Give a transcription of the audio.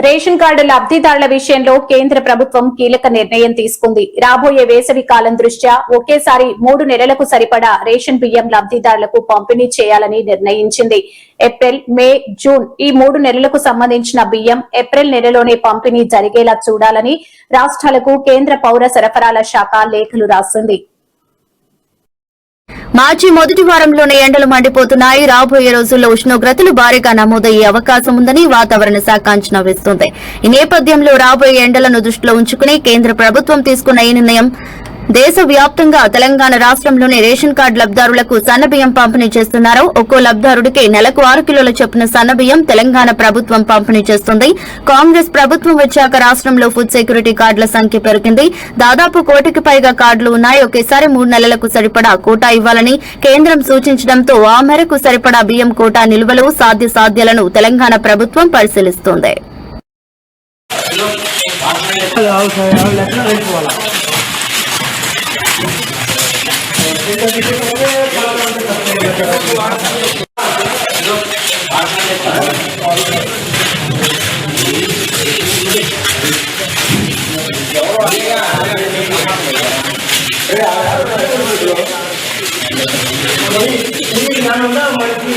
Ration card లబ్దిదారుల విషయంలో కేంద్ర ప్రభుత్వం కీలక నిర్ణయం తీసుకుంది. రాబోయే వేసవి కాలం దృష్ట్యా ఒకేసారి 3 నెలలకు సరిపడా రేషన్ బియ్యం లబ్దిదారులకు పంపిణీ చేయాలని నిర్ణయించింది. ఏప్రిల్, మే, జూన్ ఈ 3 నెలలకు సంబంధించిన బియ్యం ఏప్రిల్ నెలలోనే పంపిణీ జరిగేలా చూడాలని రాష్ట్రాలకు కేంద్ర పౌర సరఫరాల శాఖ లేఖలు రాసింది. మార్చి మొదటి వారంలోనే ఎండలు మండిపోతున్నాయి. రాబోయే రోజుల్లో ఉష్ణోగ్రతలు భారీగా నమోదయ్యే అవకాశం ఉందని వాతావరణ శాఖ అంచనా వేస్తోంది. ఈ నేపథ్యంలో రాబోయే ఎండలను దృష్టిలో ఉంచుకుని కేంద్ర ప్రభుత్వం తీసుకున్న ఈ నిర్ణయం దేశవ్యాప్తంగా తెలంగాణ రాష్ట్రంలోని రేషన్ కార్డు లబ్దారులకు సన్నబియ్యం పంపిణీ చేస్తున్నారు. ఒక్కో లబ్దారుడికి నెలకు 6 కిలోల చొప్పున సన్నబియ్యం తెలంగాణ ప్రభుత్వం పంపిణీ చేస్తుంది. కాంగ్రెస్ ప్రభుత్వం వచ్చాక రాష్ట్రంలో ఫుడ్ సెక్యూరిటీ కార్డుల సంఖ్య పెరిగింది. దాదాపు 1 కోటికి పైగా కార్డులు ఉన్నాయి. ఒకేసారి 3 నెలలకు సరిపడా కోటా ఇవ్వాలని కేంద్రం సూచించడంతో ఆ మేరకు సరిపడా బియ్యం కోటా నిల్వలు సాధ్యాలను తెలంగాణ ప్రభుత్వం పరిశీలిస్తోంది. మనకి